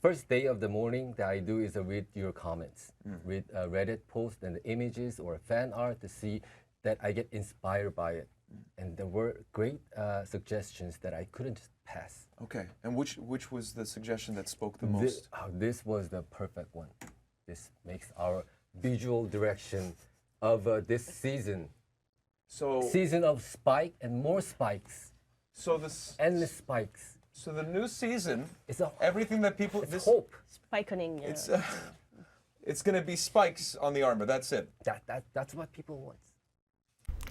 first day of the morning that I do is read your comments, read Reddit posts and the images or fan art to see that I get inspired by it. And there were great suggestions that I couldn't just pass. Okay, and which was the suggestion that spoke the most? This was the perfect one. This makes our visual direction of this season. Season of spike and more spikes. Endless spikes. So the new season, It's everything that people hope. Spikening. it's going to be spikes on the armor. That's it. That's what people want.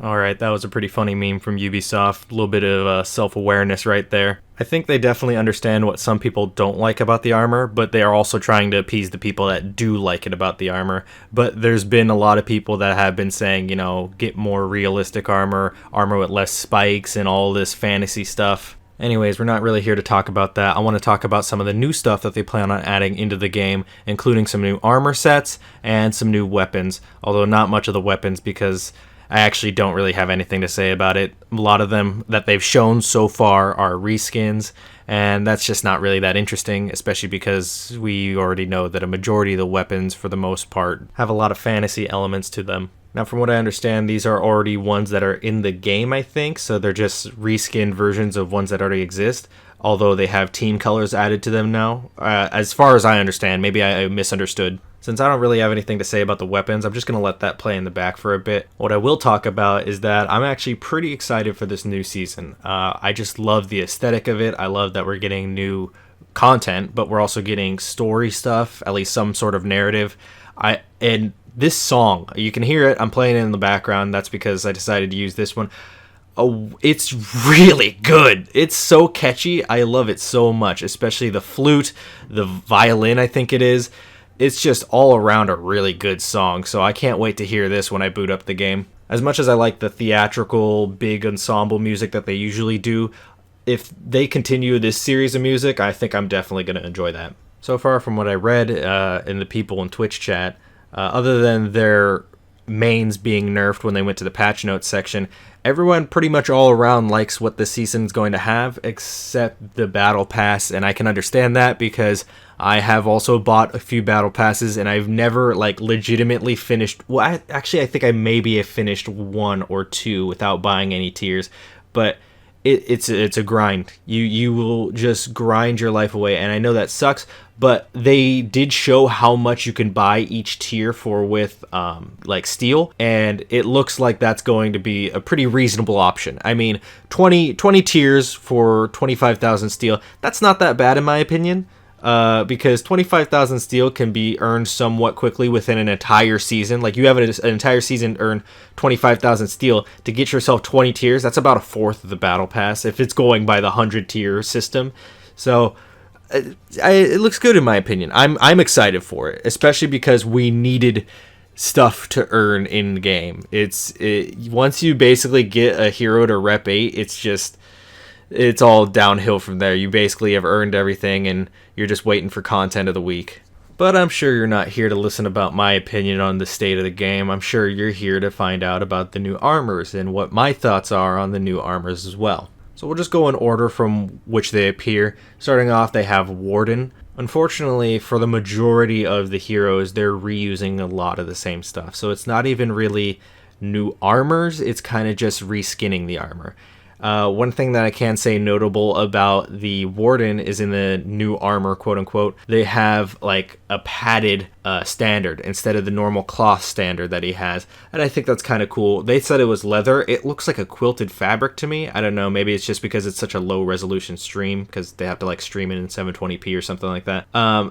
All right, that was a pretty funny meme from Ubisoft. A little bit of self-awareness right there. I think they definitely understand what some people don't like about the armor, but they are also trying to appease the people that do like it about the armor. But there's been a lot of people that have been saying, you know, get more realistic armor with less spikes and all this fantasy stuff. Anyways, we're not really here to talk about that. I want to talk about some of the new stuff that they plan on adding into the game, including some new armor sets and some new weapons, although not much of the weapons because I actually don't really have anything to say about it. A lot of them that they've shown so far are reskins, and that's just not really that interesting, especially because we already know that a majority of the weapons, for the most part, have a lot of fantasy elements to them. Now, from what I understand, these are already ones that are in the game, I think, so they're just reskinned versions of ones that already exist, although they have team colors added to them now. As far as I understand, maybe I misunderstood. Since I don't really have anything to say about the weapons, I'm just going to let that play in the back for a bit. What I will talk about is that I'm actually pretty excited for this new season. I just love the aesthetic of it. I love that we're getting new content, but we're also getting story stuff, at least some sort of narrative. And this song, you can hear it. I'm playing it in the background. That's because I decided to use this one. Oh, it's really good. It's so catchy. I love it so much, especially the flute, the violin, I think it is. It's just all around a really good song, so I can't wait to hear this when I boot up the game. As much as I like the theatrical, big ensemble music that they usually do, if they continue this series of music, I think I'm definitely going to enjoy that. So far from what I read in the people in Twitch chat, other than their mains being nerfed when they went to the patch notes section, everyone pretty much all around likes what the season's going to have, except the battle pass, and I can understand that because I have also bought a few battle passes, and I've never legitimately finished. Well, I think I maybe have finished one or two without buying any tiers, but it's a grind. You will just grind your life away, and I know that sucks. But they did show how much you can buy each tier for with steel, and it looks like that's going to be a pretty reasonable option. I mean, 20 tiers for 25,000 steel, that's not that bad in my opinion, because 25,000 steel can be earned somewhat quickly within an entire season. Like, you have an entire season to earn 25,000 steel. To get yourself 20 tiers, that's about a fourth of the battle pass if it's going by the 100 tier system. So it looks good in my opinion. I'm excited for it, especially because we needed stuff to earn in the game. Once you basically get a hero to rep 8, it's all downhill from there. You basically have earned everything, and you're just waiting for content of the week. But I'm sure you're not here to listen about my opinion on the state of the game. I'm sure you're here to find out about the new armors and what my thoughts are on the new armors as well. So we'll just go in order from which they appear. Starting off, they have Warden. Unfortunately, for the majority of the heroes, they're reusing a lot of the same stuff. So it's not even really new armors, it's kind of just reskinning the armor. One thing that I can say notable about the Warden is in the new armor, quote unquote, they have a padded standard instead of the normal cloth standard that he has. And I think that's kind of cool. They said it was leather. It looks like a quilted fabric to me. I don't know. Maybe it's just because it's such a low resolution stream because they have to stream it in 720p or something like that.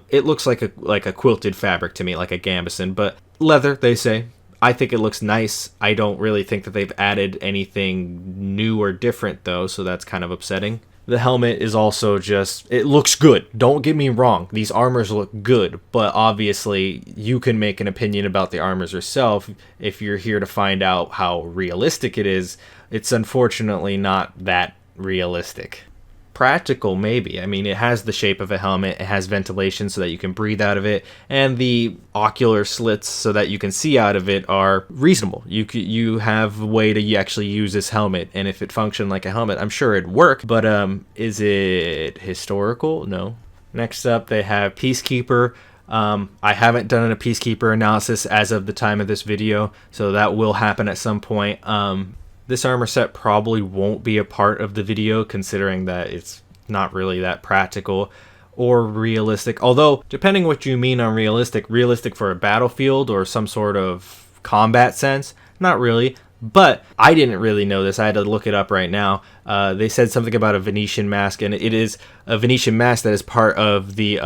It looks like a quilted fabric to me, like a gambeson, but leather, they say. I think it looks nice. I don't really think that they've added anything new or different, though, so that's kind of upsetting. The helmet is also it looks good. Don't get me wrong. These armors look good, but obviously you can make an opinion about the armors yourself if you're here to find out how realistic it is. It's unfortunately not that realistic. Practical, maybe. I mean, it has the shape of a helmet, it has ventilation so that you can breathe out of it, and the ocular slits so that you can see out of it are reasonable. You have a way to actually use this helmet, and if it functioned like a helmet, I'm sure it'd work, but is it historical? No. Next up, they have Peacekeeper. I haven't done a Peacekeeper analysis as of the time of this video, so that will happen at some point. This armor set probably won't be a part of the video, considering that it's not really that practical or realistic. Although, depending what you mean on realistic for a battlefield or some sort of combat sense, not really. But I didn't really know this. I had to look it up right now. They said something about a Venetian mask, and it is a Venetian mask that is part of the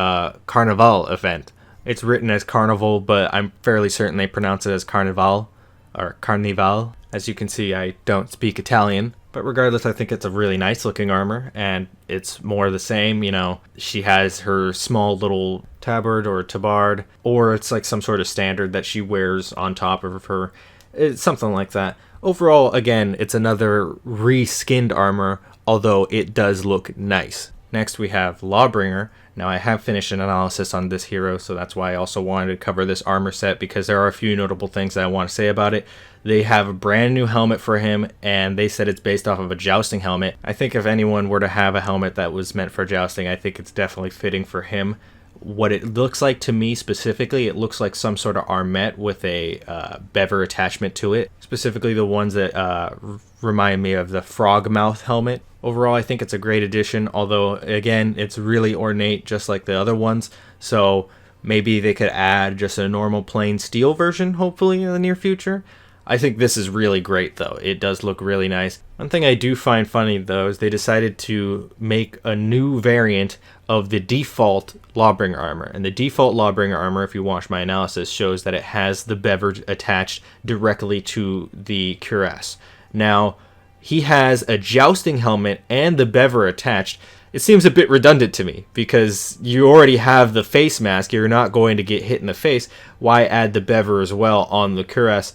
Carnival event. It's written as Carnival, but I'm fairly certain they pronounce it as Carnival or Carnival. As you can see, I don't speak Italian. But regardless, I think it's a really nice looking armor, and it's more the same. You know, she has her small little tabard or tabard, or it's like some sort of standard that she wears on top of her. It's something like that. Overall, again, it's another reskinned armor, although it does look nice. Next, we have Lawbringer. Now, I have finished an analysis on this hero, so that's why I also wanted to cover this armor set, because there are a few notable things that I want to say about it. They have a brand new helmet for him, and they said it's based off of a jousting helmet. I think if anyone were to have a helmet that was meant for jousting, I think it's definitely fitting for him. What it looks like to me specifically, it looks like some sort of armet with a bever attachment to it. Specifically the ones that remind me of the frog mouth helmet. Overall, I think it's a great addition, although, again, it's really ornate just like the other ones. So maybe they could add just a normal plain steel version, hopefully, in the near future. I think this is really great, though. It does look really nice. One thing I do find funny, though, is they decided to make a new variant of the default Lawbringer armor. And the default Lawbringer armor, if you watch my analysis, shows that it has the bever attached directly to the cuirass. Now, he has a jousting helmet and the bever attached. It seems a bit redundant to me, because you already have the face mask. You're not going to get hit in the face. Why add the bever as well on the cuirass?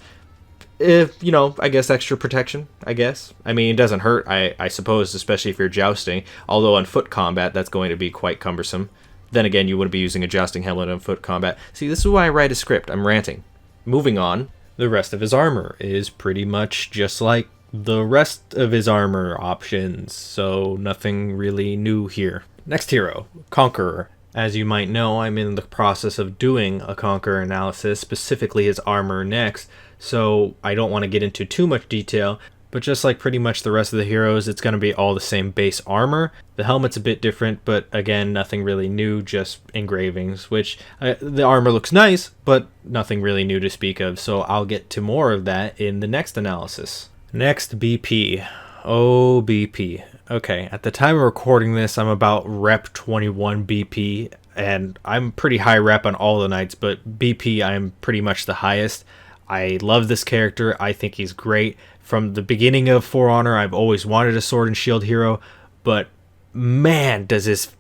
If, you know, I guess extra protection, I guess. I mean, it doesn't hurt, I suppose, especially if you're jousting. Although on foot combat, that's going to be quite cumbersome. Then again, you wouldn't be using a jousting helmet on foot combat. See, this is why I write a script. I'm ranting. Moving on, the rest of his armor is pretty much just like the rest of his armor options, so nothing really new here. Next hero, Conqueror. As you might know, I'm in the process of doing a Conqueror analysis, specifically his armor next, so I don't want to get into too much detail, but just like pretty much the rest of the heroes, it's going to be all the same base armor. The helmet's a bit different, but again, nothing really new, just engravings, which the armor looks nice, but nothing really new to speak of, so I'll get to more of that in the next analysis. Next, BP. Oh, BP. Okay, at the time of recording this, I'm about rep 21 BP, and I'm pretty high rep on all the knights, but BP, I'm pretty much the highest. I love this character. I think he's great. From the beginning of For Honor, I've always wanted a sword and shield hero, but man, does his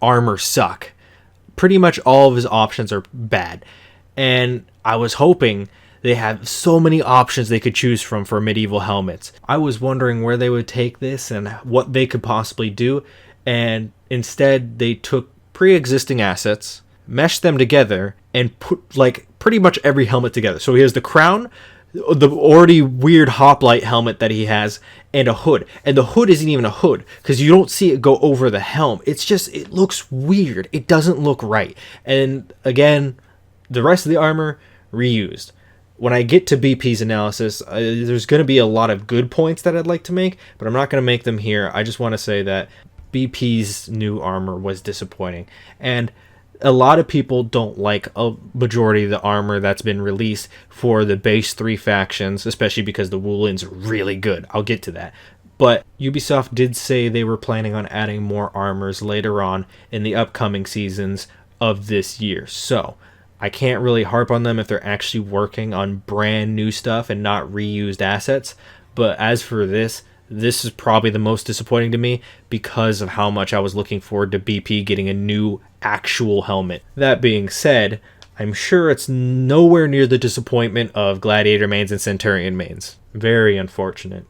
armor suck. Pretty much all of his options are bad, and I was hoping they have so many options they could choose from for medieval helmets. I was wondering where they would take this and what they could possibly do, and instead they took pre-existing assets, meshed them together, and put like pretty much every helmet together. So he has the crown, the already weird hoplite helmet that he has, and a hood. And the hood isn't even a hood, because you don't see it go over the helm. It's just, it looks weird. It doesn't look right. And again, the rest of the armor, reused. When I get to BP's analysis, there's going to be a lot of good points that I'd like to make, but I'm not going to make them here. I just want to say that BP's new armor was disappointing. And a lot of people don't like a majority of the armor that's been released for the base 3 factions, especially because the Woolin's really good. I'll get to that. But Ubisoft did say they were planning on adding more armors later on in the upcoming seasons of this year. So I can't really harp on them if they're actually working on brand new stuff and not reused assets. But as for this is probably the most disappointing to me because of how much I was looking forward to BP getting a new actual helmet. That being said, I'm sure it's nowhere near the disappointment of Gladiator mains and Centurion mains. Very unfortunate.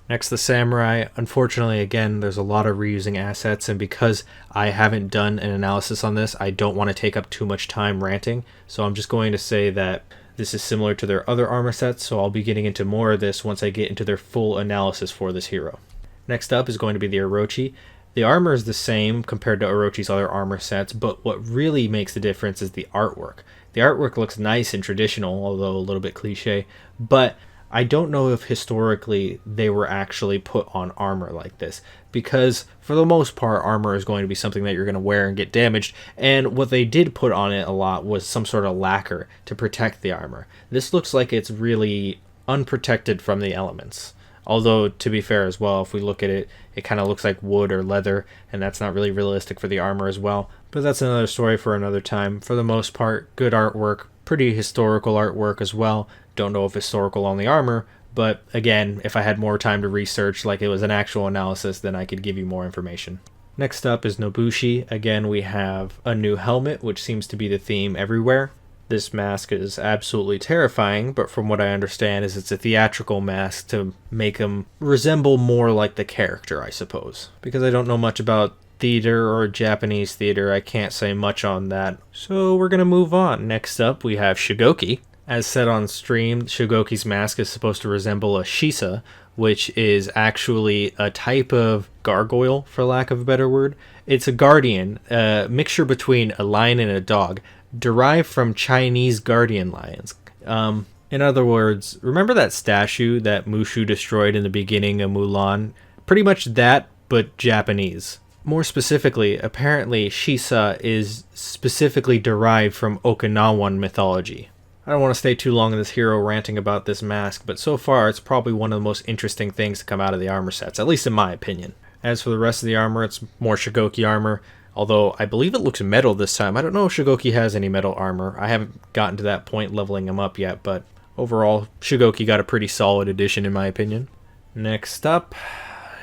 Next, the Samurai. Unfortunately, again, there's a lot of reusing assets, and because I haven't done an analysis on this, I don't want to take up too much time ranting, so I'm just going to say that this is similar to their other armor sets, so I'll be getting into more of this once I get into their full analysis for this hero. Next up is going to be the Orochi. The armor is the same compared to Orochi's other armor sets, but what really makes the difference is the artwork. The artwork looks nice and traditional, although a little bit cliche, but I don't know if historically they were actually put on armor like this, because for the most part, armor is going to be something that you're going to wear and get damaged, and what they did put on it a lot was some sort of lacquer to protect the armor. This looks like it's really unprotected from the elements. Although, to be fair as well, if we look at it, it kind of looks like wood or leather, and that's not really realistic for the armor as well. But that's another story for another time. For the most part, good artwork, pretty historical artwork as well. Don't know if historical on the armor, but again, if I had more time to research like it was an actual analysis, then I could give you more information. Next up is Nobushi. Again, we have a new helmet, which seems to be the theme everywhere. This mask is absolutely terrifying, but from what I understand is it's a theatrical mask to make him resemble more like the character, I suppose. Because I don't know much about theater or Japanese theater, I can't say much on that. So we're going to move on. Next up, we have Shigoki. As said on stream, Shigoki's mask is supposed to resemble a shisa, which is actually a type of gargoyle, for lack of a better word. It's a guardian, a mixture between a lion and a dog, derived from Chinese guardian lions. In other words, remember that statue that Mushu destroyed in the beginning of Mulan? Pretty much that, but Japanese. More specifically, apparently Shisa is specifically derived from Okinawan mythology. I don't want to stay too long in this hero ranting about this mask, but so far it's probably one of the most interesting things to come out of the armor sets, at least in my opinion. As for the rest of the armor, it's more Shigoki armor, although I believe it looks metal this time. I don't know if Shigoki has any metal armor. I haven't gotten to that point leveling him up yet, but overall, Shigoki got a pretty solid addition in my opinion. Next up,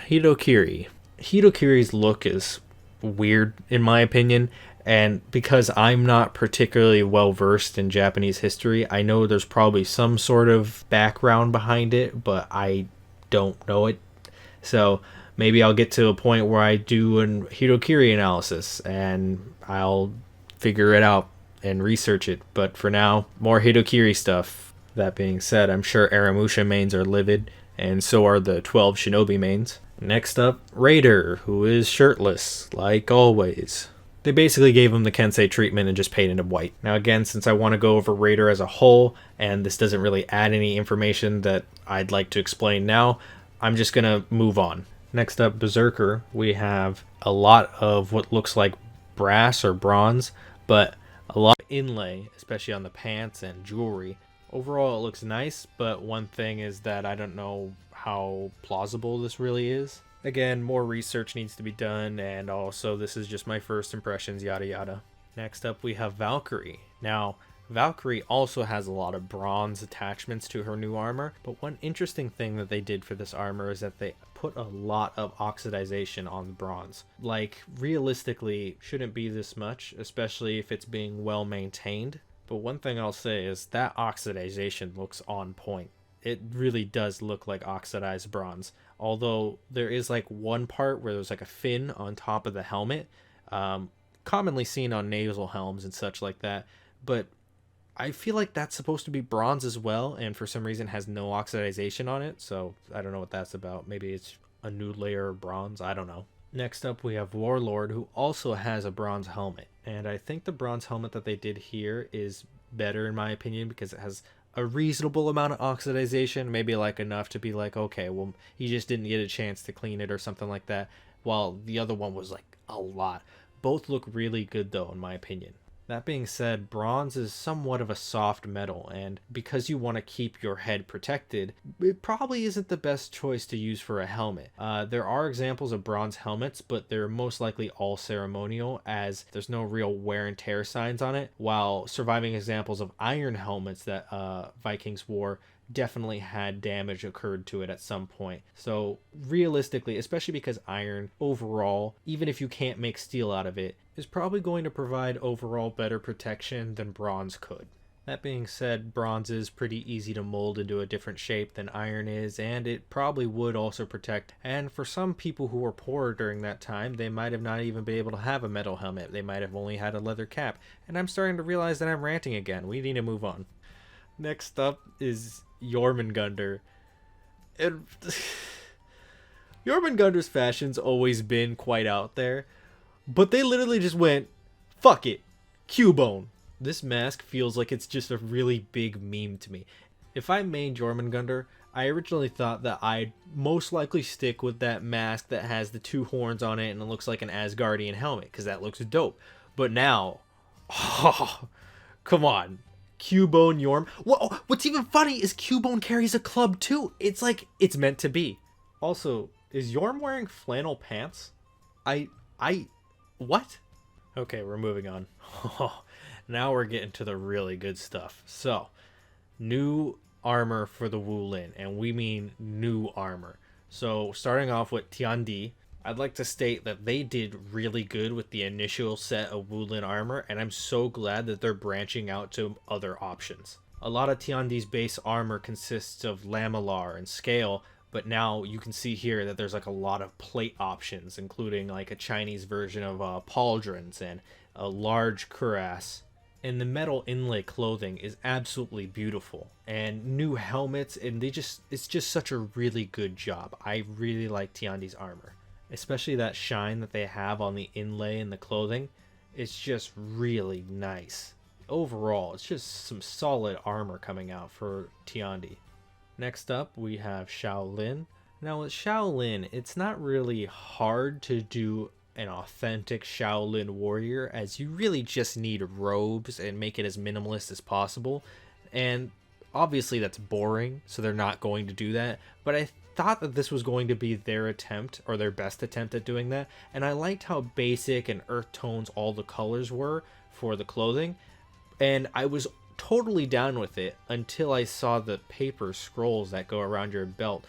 Hitokiri. Hitokiri's look is weird in my opinion, and because I'm not particularly well versed in Japanese history, I know there's probably some sort of background behind it, but I don't know it. So maybe I'll get to a point where I do an Hitokiri analysis and I'll figure it out and research it. But for now, more Hitokiri stuff. That being said, I'm sure Aramusha mains are livid, and so are the 12 Shinobi mains. Next up, Raider, who is shirtless, like always. They basically gave him the Kensei treatment and just painted him white. Now again, since I want to go over Raider as a whole, and this doesn't really add any information that I'd like to explain now, I'm just going to move on. Next up, Berserker, we have a lot of what looks like brass or bronze, but a lot of inlay, especially on the pants and jewelry. Overall, it looks nice, but one thing is that I don't know how plausible this really is. Again, more research needs to be done, and also this is just my first impressions, yada yada. Next up, we have Valkyrie. Now, Valkyrie also has a lot of bronze attachments to her new armor, but one interesting thing that they did for this armor is that they put a lot of oxidization on the bronze. Like, realistically, shouldn't be this much, especially if it's being well maintained. But one thing I'll say is that oxidization looks on point. It really does look like oxidized bronze. Although there is like one part where there's like a fin on top of the helmet, commonly seen on nasal helms and such like that. But I feel like that's supposed to be bronze as well, and for some reason has no oxidization on it. So I don't know what that's about. Maybe it's a new layer of bronze. I don't know. Next up, we have Warlord, who also has a bronze helmet. And I think the bronze helmet that they did here is better in my opinion because it has a reasonable amount of oxidization, maybe like enough to be like, okay, well, he just didn't get a chance to clean it or something like that, while the other one was like a lot. Both look really good though, in my opinion. That being said, bronze is somewhat of a soft metal, and because you want to keep your head protected, it probably isn't the best choice to use for a helmet. There are examples of bronze helmets, but they're most likely all ceremonial, as there's no real wear and tear signs on it, while surviving examples of iron helmets that Vikings wore definitely had damage occurred to it at some point. So realistically, especially because iron overall, even if you can't make steel out of it, is probably going to provide overall better protection than bronze could. That being said, bronze is pretty easy to mold into a different shape than iron is, and it probably would also protect. And for some people who were poor during that time, they might have not even been able to have a metal helmet. They might have only had a leather cap. And I'm starting to realize that I'm ranting again. We need to move on. Next up is Jormungandr. Jormungandr's fashion's always been quite out there, but they literally just went, fuck it, Cubone. This mask feels like it's just a really big meme to me. If I made Jormungandr, I originally thought that I'd most likely stick with that mask that has the 2 horns on it and it looks like an Asgardian helmet, because that looks dope. But now, oh, come on. Cubone Yorm. What's even funny is Cubone carries a club too. It's like it's meant to be. Also, is Yorm wearing flannel pants? What? Okay, we're moving on. Now we're getting to the really good stuff. So, new armor for the Wulin, and we mean new armor. So, starting off with Tiandi, I'd like to state that they did really good with the initial set of Wulin armor, and I'm so glad that they're branching out to other options. A lot of Tiandi's base armor consists of lamellar and scale, but now you can see here that there's like a lot of plate options, including like a Chinese version of pauldrons and a large cuirass. And the metal inlay clothing is absolutely beautiful, and new helmets, and it's just such a really good job. I really like Tiandi's armor, especially that shine that they have on the inlay and the clothing. It's just really nice. Overall, it's just some solid armor coming out for Tiandi. Next up, we have Shaolin. Now with Shaolin, it's not really hard to do an authentic Shaolin warrior, as you really just need robes and make it as minimalist as possible. And obviously that's boring, so they're not going to do that. But I thought that this was going to be their attempt, or their best attempt at doing that. And I liked how basic and earth tones all the colors were for the clothing. And I was totally down with it until I saw the paper scrolls that go around your belt.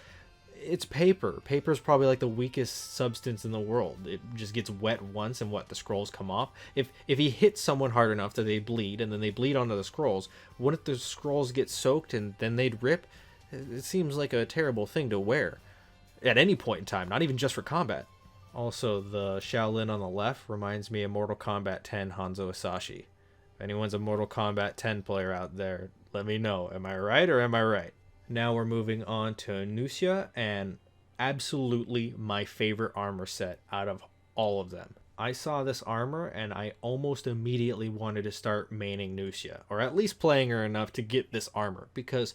It's paper. Paper is probably like the weakest substance in the world. It just gets wet once and the scrolls come off. If he hits someone hard enough that they bleed, and then they bleed onto the scrolls, wouldn't the scrolls get soaked and then they'd rip? It seems like a terrible thing to wear at any point in time, not even just for combat. Also, the Shaolin on the left reminds me of Mortal Kombat 10 Hanzo Asashi. If anyone's a Mortal Kombat 10 player out there, let me know. Am I right or am I right? Now we're moving on to Nusia, and absolutely my favorite armor set out of all of them. I saw this armor and I almost immediately wanted to start maining Nusia, or at least playing her enough to get this armor, because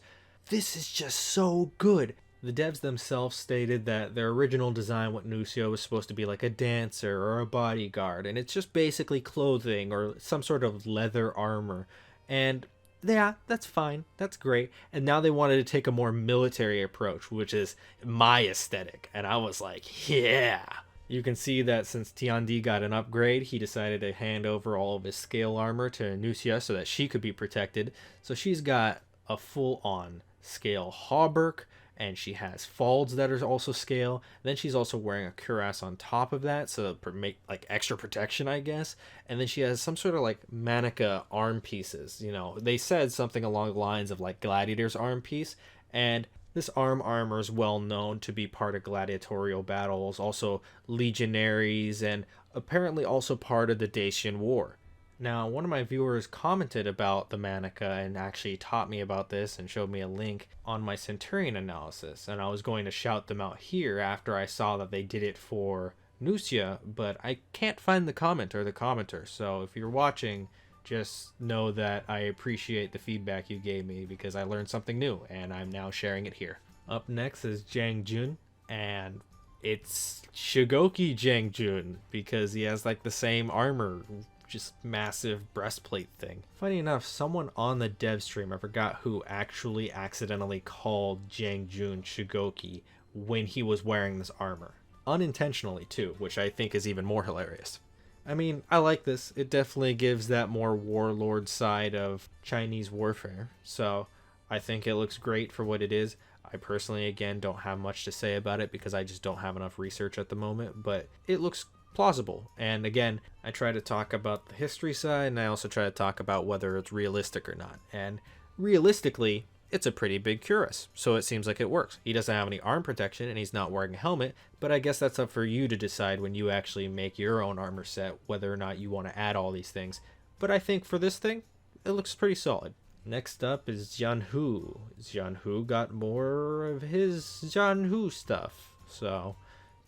this is just so good. The devs themselves stated that their original design with Nusia was supposed to be like a dancer or a bodyguard, and it's just basically clothing or some sort of leather armor. And yeah, that's fine. That's great. And now they wanted to take a more military approach, which is my aesthetic. And I was like, yeah. You can see that since Tiandi got an upgrade, he decided to hand over all of his scale armor to Nusia so that she could be protected. So she's got a full-on scale hauberk, and she has folds that are also scale. Then she's also wearing a cuirass on top of that, so to make like extra protection, I guess. And then she has some sort of like manica arm pieces. You know, they said something along the lines of like gladiator's arm piece, and this arm armor is well known to be part of gladiatorial battles, also legionaries, and apparently also part of the Dacian War. Now, one of my viewers commented about the manica and actually taught me about this and showed me a link on my Centurion analysis, and I was going to shout them out here after I saw that they did it for Nusia, but I can't find the comment or the commenter, so if you're watching, just know that I appreciate the feedback you gave me because I learned something new, and I'm now sharing it here. Up next is Jang Jun, and it's Shigoki Jang Jun because he has like the same armor, just massive breastplate thing. Funny enough, someone on the dev stream, I forgot who, actually accidentally called Jang Jun Shigoki when he was wearing this armor. Unintentionally too, which I think is even more hilarious. I mean, I like this. It definitely gives that more warlord side of Chinese warfare, so I think it looks great for what it is. I personally, again, don't have much to say about it because I just don't have enough research at the moment, but it looks plausible. And again, I try to talk about the history side, and I also try to talk about whether it's realistic or not. And realistically, it's a pretty big cuirass, so it seems like it works. He doesn't have any arm protection, and he's not wearing a helmet, but I guess that's up for you to decide when you actually make your own armor set, whether or not you want to add all these things. But I think for this thing, it looks pretty solid. Next up is Jianhu. Jianhu got more of his Jianhu stuff, so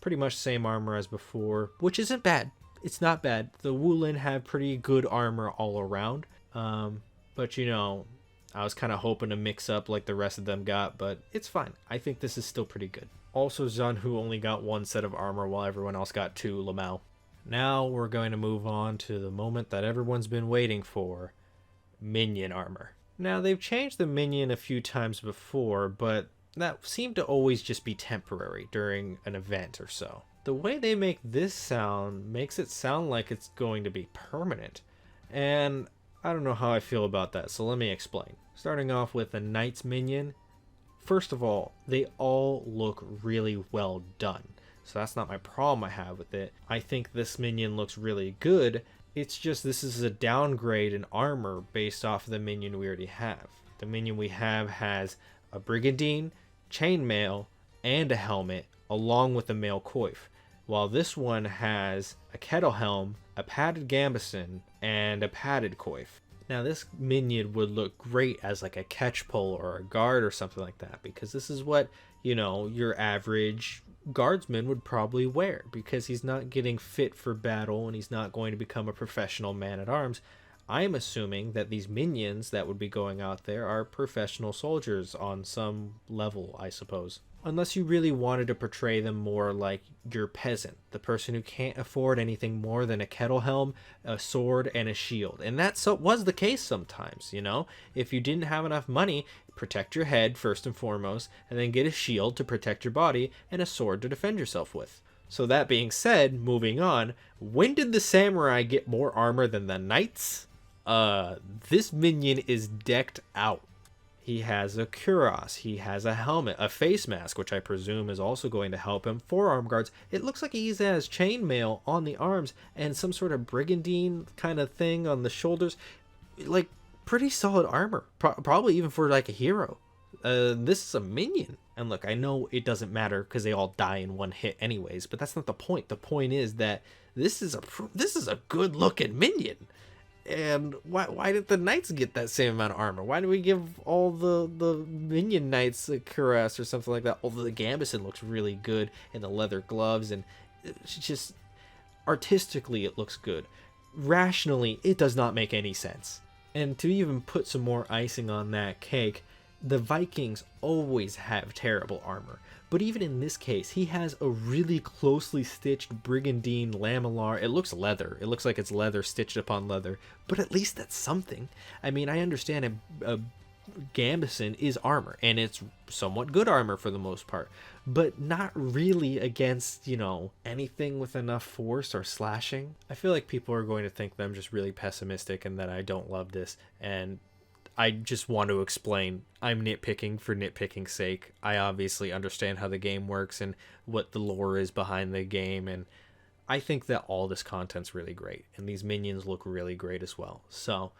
pretty much same armor as before, which isn't bad. It's not bad. The Wulin have pretty good armor all around. But you know, I was kind of hoping to mix up like the rest of them got, but it's fine. I think this is still pretty good. Also, Zanhu only got 1 set of armor while everyone else got 2 Lamau. Now we're going to move on to the moment that everyone's been waiting for, minion armor. Now, they've changed the minion a few times before, but that seemed to always just be temporary during an event or so. The way they make this sound makes it sound like it's going to be permanent, and I don't know how I feel about that, so let me explain. Starting off with the Knight's minion, first of all, they all look really well done, so that's not my problem I have with it. I think this minion looks really good. It's just this is a downgrade in armor based off of the minion we already have. The minion we have has a brigandine, chainmail, and a helmet, along with a mail coif, while this one has a kettle helm, a padded gambeson, and a padded coif. Now this minion would look great as like a catchpole or a guard or something like that, because this is what, you know, your average guardsman would probably wear, because he's not getting fit for battle and he's not going to become a professional man-at-arms. I'm assuming that these minions that would be going out there are professional soldiers on some level, I suppose. Unless you really wanted to portray them more like your peasant, the person who can't afford anything more than a kettle helm, a sword, and a shield. And that was the case sometimes, you know? If you didn't have enough money, protect your head first and foremost, and then get a shield to protect your body and a sword to defend yourself with. So that being said, moving on, when did the samurai get more armor than the knights? This minion is decked out. He has a cuirass, he has a helmet, a face mask, which I presume is also going to help him, forearm guards. It looks like he has chainmail on the arms and some sort of brigandine kind of thing on the shoulders. Like, pretty solid armor, probably even for like a hero. This is a minion. And look, I know it doesn't matter because they all die in one hit anyways, but that's not the point. The point is that this is a good looking minion. And why did the knights get that same amount of armor? Why do we give all the minion knights a cuirass or something like that? Although the gambeson looks really good, and the leather gloves, and it's just artistically it looks good. Rationally, it does not make any sense. And to even put some more icing on that cake, the Vikings always have terrible armor. But even in this case, he has a really closely stitched brigandine lamellar. It looks leather. It looks like it's leather stitched upon leather. But at least that's something. I mean, I understand a gambeson is armor, and it's somewhat good armor for the most part. But not really against, you know, anything with enough force or slashing. I feel like people are going to think that I'm just really pessimistic and that I don't love this. And I just want to explain, I'm nitpicking for nitpicking's sake. I obviously understand how the game works and what the lore is behind the game, and I think that all this content's really great, and these minions look really great as well. So,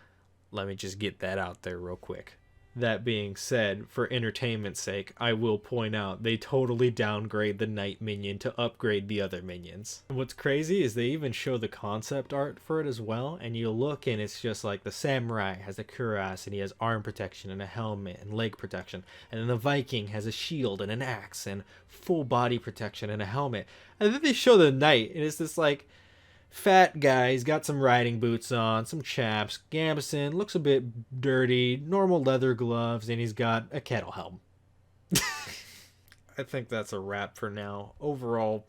let me just get that out there real quick. That being said, for entertainment's sake, I will point out they totally downgrade the knight minion to upgrade the other minions. And what's crazy is they even show the concept art for it as well, and you look and it's just like the samurai has a cuirass and he has arm protection and a helmet and leg protection, and then the Viking has a shield and an axe and full body protection and a helmet. And then they show the knight and it's this like fat guy, he's got some riding boots on, some chaps, gambeson, looks a bit dirty, normal leather gloves, and he's got a kettle helm. I think that's a wrap for now. Overall,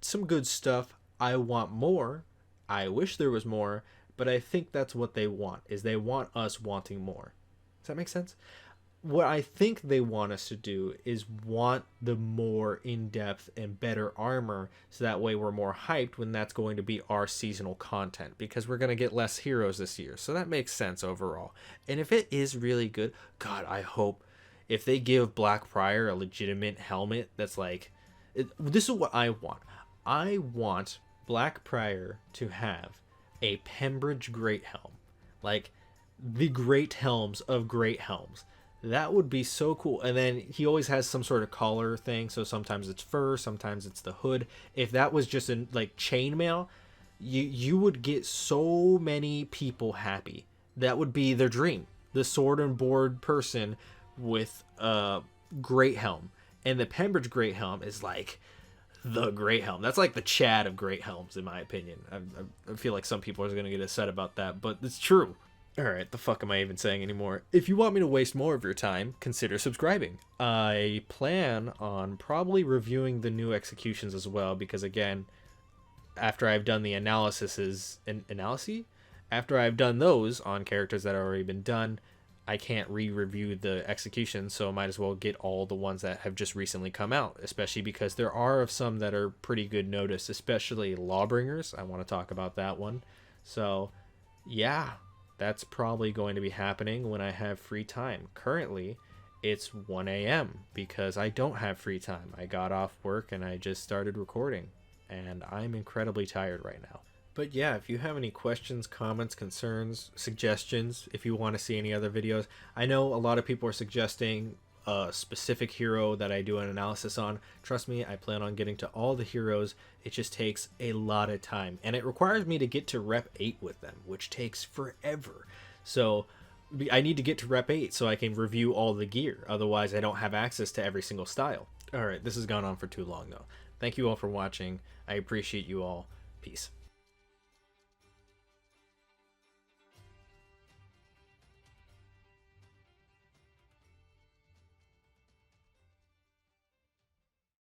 some good stuff. I want more. I wish there was more, but I think that's what they want, is they want us wanting more. Does that make sense? What I think they want us to do is want the more in-depth and better armor, so that way we're more hyped when that's going to be our seasonal content, because we're going to get less heroes this year. So that makes sense overall. And if it is really good, God, I hope if they give Black Prior a legitimate helmet that's like, this is what I want. I want Black Prior to have a Pembridge Great Helm, like the great helms of great helms. That would be so cool. And then he always has some sort of collar thing, so sometimes it's fur, sometimes it's the hood. If that was just in like chainmail, you would get so many people happy. That would be their dream. The sword and board person with a great helm. And the Pembridge Great Helm is like the great helm. That's like the Chad of great helms, in my opinion. I feel like some people are going to get upset about that, but it's true. Alright, the fuck am I even saying anymore? If you want me to waste more of your time, consider subscribing. I plan on probably reviewing the new executions as well, because again, after I've done the analyses, after I've done those on characters that have already been done, I can't re-review the execution, so I might as well get all the ones that have just recently come out, especially because there are some that are pretty good notice, especially Lawbringers. I want to talk about that one. So, yeah, that's probably going to be happening when I have free time. Currently, it's 1 a.m. because I don't have free time. I got off work and I just started recording, and I'm incredibly tired right now. But yeah, if you have any questions, comments, concerns, suggestions, if you want to see any other videos, I know a lot of people are suggesting a specific hero that I do an analysis on. Trust me, I plan on getting to all the heroes. It just takes a lot of time, and it requires me to get to rep 8 with them, which takes forever. So I need to get to rep 8 so I can review all the gear. Otherwise, I don't have access to every single style. Alright, this has gone on for too long though. Thank you all for watching. I appreciate you all. Peace.